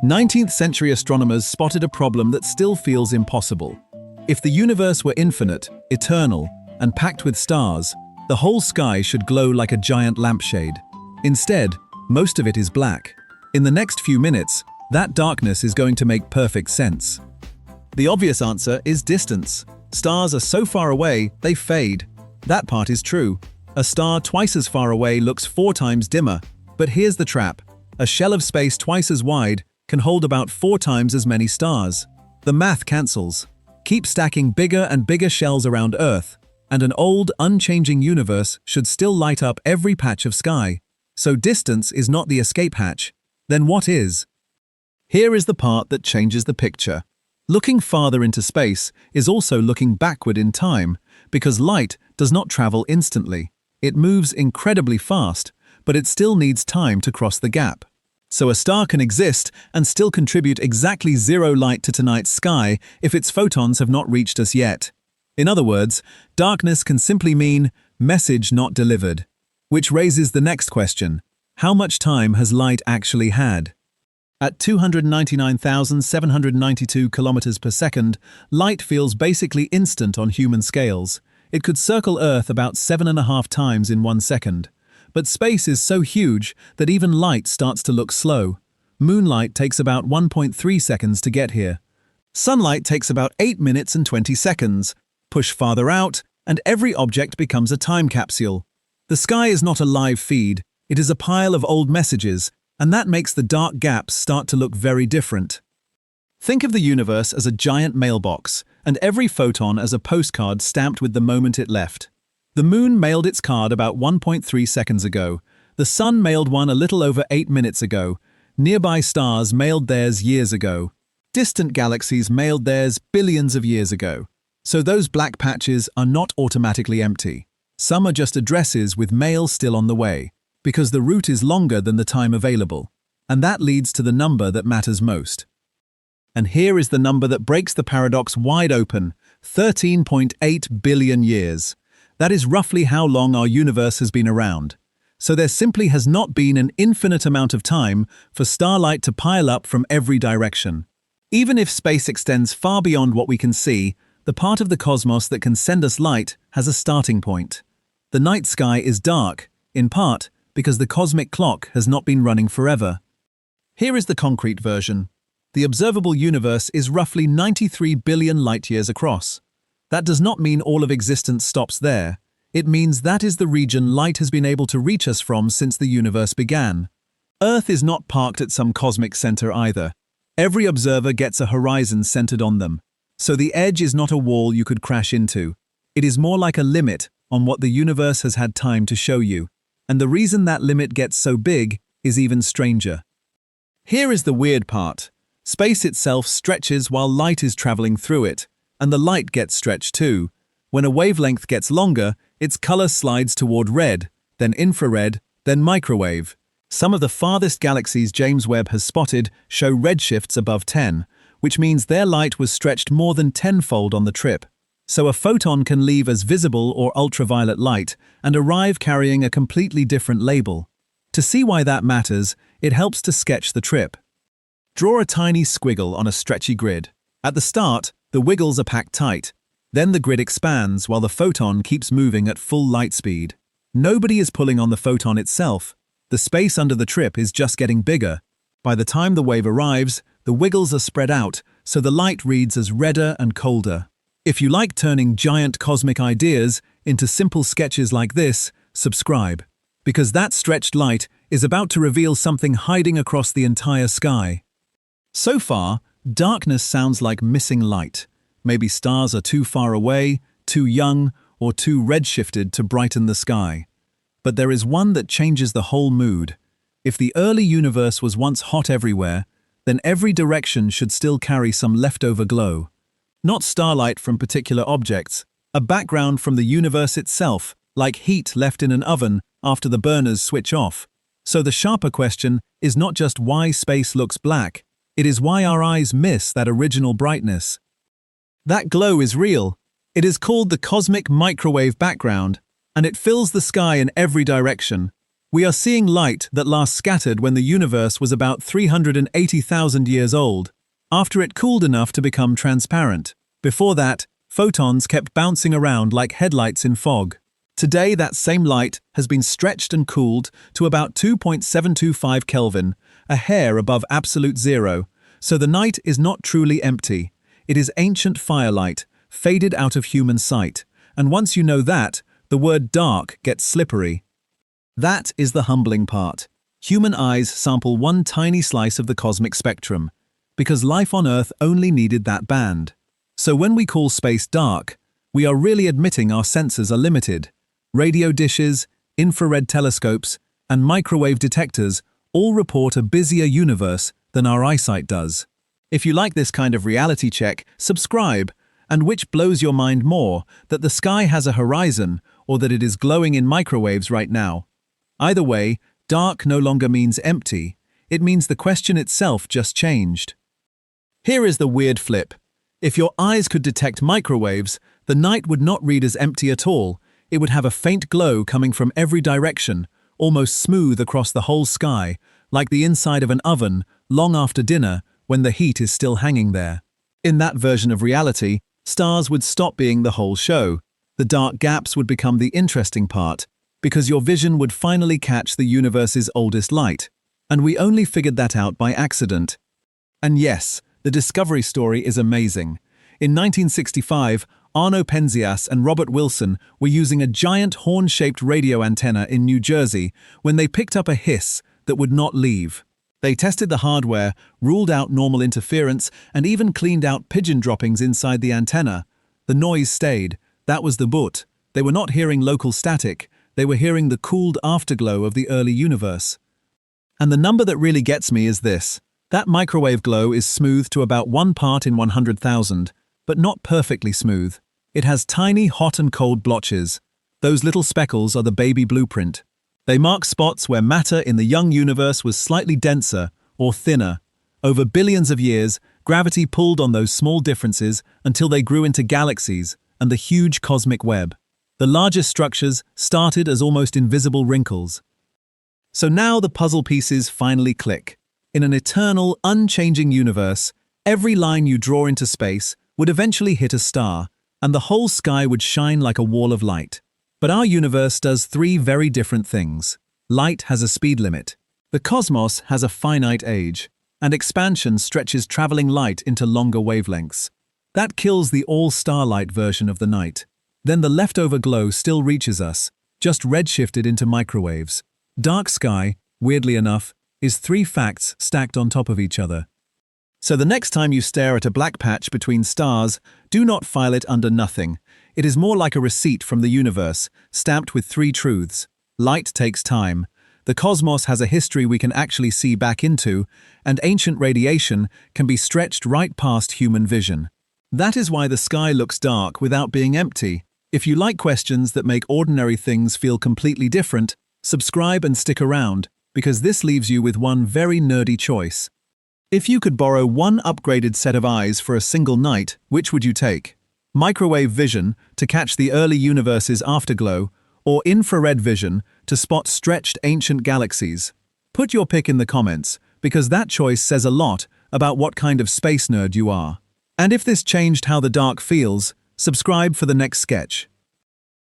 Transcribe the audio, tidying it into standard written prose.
19th-century astronomers spotted a problem that still feels impossible. If the universe were infinite, eternal, and packed with stars, the whole sky should glow like a giant lampshade. Instead, most of it is black. In the next few minutes, that darkness is going to make perfect sense. The obvious answer is distance. Stars are so far away, they fade. That part is true. A star twice as far away looks 4 times dimmer. But here's the trap. A shell of space twice as wide can hold about 4 times as many stars. The math cancels. Keep stacking bigger and bigger shells around Earth, and an old, unchanging universe should still light up every patch of sky. So distance is not the escape hatch. Then what is? Here is the part that changes the picture. Looking farther into space is also looking backward in time, because light does not travel instantly. It moves incredibly fast, but it still needs time to cross the gap. So a star can exist and still contribute exactly 0 light to tonight's sky if its photons have not reached us yet. In other words, darkness can simply mean message not delivered. Which raises the next question: how much time has light actually had? At 299,792 kilometers per second, light feels basically instant on human scales. It could circle Earth about 7.5 times in 1 second. But space is so huge that even light starts to look slow. Moonlight takes about 1.3 seconds to get here. Sunlight takes about 8 minutes and 20 seconds. Push farther out, and every object becomes a time capsule. The sky is not a live feed, it is a pile of old messages, and that makes the dark gaps start to look very different. Think of the universe as a giant mailbox, and every photon as a postcard stamped with the moment it left. The moon mailed its card about 1.3 seconds ago. The sun mailed one a little over 8 minutes ago. Nearby stars mailed theirs years ago. Distant galaxies mailed theirs billions of years ago. So those black patches are not automatically empty. Some are just addresses with mail still on the way, because the route is longer than the time available. And that leads to the number that matters most. And here is the number that breaks the paradox wide open: 13.8 billion years. That is roughly how long our universe has been around. So there simply has not been an infinite amount of time for starlight to pile up from every direction. Even if space extends far beyond what we can see, the part of the cosmos that can send us light has a starting point. The night sky is dark, in part because the cosmic clock has not been running forever. Here is the concrete version. The observable universe is roughly 93 billion light-years across. That does not mean all of existence stops there. It means that is the region light has been able to reach us from since the universe began. Earth is not parked at some cosmic center either. Every observer gets a horizon centered on them. So the edge is not a wall you could crash into. It is more like a limit on what the universe has had time to show you. And the reason that limit gets so big is even stranger. Here is the weird part. Space itself stretches while light is traveling through it. And the light gets stretched too. When a wavelength gets longer, its color slides toward red, then infrared, then microwave. Some of the farthest galaxies James Webb has spotted show redshifts above 10, which means their light was stretched more than 10-fold on the trip. So a photon can leave as visible or ultraviolet light and arrive carrying a completely different label. To see why that matters, it helps to sketch the trip. Draw a tiny squiggle on a stretchy grid. At the start, the wiggles are packed tight. Then the grid expands while the photon keeps moving at full light speed. Nobody is pulling on the photon itself. The space under the trip is just getting bigger. By the time the wave arrives, the wiggles are spread out, so the light reads as redder and colder. If you like turning giant cosmic ideas into simple sketches like this, subscribe. Because that stretched light is about to reveal something hiding across the entire sky. So far, darkness sounds like missing light. Maybe stars are too far away, too young, or too redshifted to brighten the sky. But there is one that changes the whole mood. If the early universe was once hot everywhere, then every direction should still carry some leftover glow. Not starlight from particular objects, a background from the universe itself, like heat left in an oven after the burners switch off. So the sharper question is not just why space looks black, it is why our eyes miss that original brightness. That glow is real. It is called the cosmic microwave background, and it fills the sky in every direction. We are seeing light that last scattered when the universe was about 380,000 years old, after it cooled enough to become transparent. Before that, photons kept bouncing around like headlights in fog. Today, that same light has been stretched and cooled to about 2.725 Kelvin, a hair above absolute zero, so the night is not truly empty. It is ancient firelight, faded out of human sight, and once you know that, the word dark gets slippery. That is the humbling part. Human eyes sample one tiny slice of the cosmic spectrum, because life on Earth only needed that band. So when we call space dark, we are really admitting our senses are limited. Radio dishes, infrared telescopes, and microwave detectors all report a busier universe than our eyesight does. If you like this kind of reality check, subscribe. And which blows your mind more, that the sky has a horizon or that it is glowing in microwaves right now? Either way, dark no longer means empty. It means the question itself just changed. Here is the weird flip. If your eyes could detect microwaves, the night would not read as empty at all. It would have a faint glow coming from every direction, almost smooth across the whole sky, like the inside of an oven long after dinner when the heat is still hanging there. In that version of reality, stars would stop being the whole show. The dark gaps would become the interesting part, because your vision would finally catch the universe's oldest light. And we only figured that out by accident. And yes, the discovery story is amazing. In 1965, Arno Penzias and Robert Wilson were using a giant horn-shaped radio antenna in New Jersey when they picked up a hiss that would not leave. They tested the hardware, ruled out normal interference, and even cleaned out pigeon droppings inside the antenna. The noise stayed. That was the but. They were not hearing local static. They were hearing the cooled afterglow of the early universe. And the number that really gets me is this. That microwave glow is smooth to about 1 part in 100,000, but not perfectly smooth. It has tiny hot and cold blotches. Those little speckles are the baby blueprint. They mark spots where matter in the young universe was slightly denser or thinner. Over billions of years, gravity pulled on those small differences until they grew into galaxies and the huge cosmic web. The largest structures started as almost invisible wrinkles. So now the puzzle pieces finally click. In an eternal, unchanging universe, every line you draw into space would eventually hit a star, and the whole sky would shine like a wall of light. But our universe does 3 very different things. Light has a speed limit. The cosmos has a finite age, and expansion stretches traveling light into longer wavelengths. That kills the all-starlight version of the night. Then the leftover glow still reaches us, just redshifted into microwaves. Dark sky, weirdly enough, is 3 facts stacked on top of each other. So the next time you stare at a black patch between stars, do not file it under nothing. It is more like a receipt from the universe, stamped with 3 truths. Light takes time. The cosmos has a history we can actually see back into, and ancient radiation can be stretched right past human vision. That is why the sky looks dark without being empty. If you like questions that make ordinary things feel completely different, subscribe and stick around, because this leaves you with one very nerdy choice. If you could borrow one upgraded set of eyes for a single night, which would you take? Microwave vision to catch the early universe's afterglow, or infrared vision to spot stretched ancient galaxies? Put your pick in the comments, because that choice says a lot about what kind of space nerd you are. And if this changed how the dark feels, subscribe for the next sketch.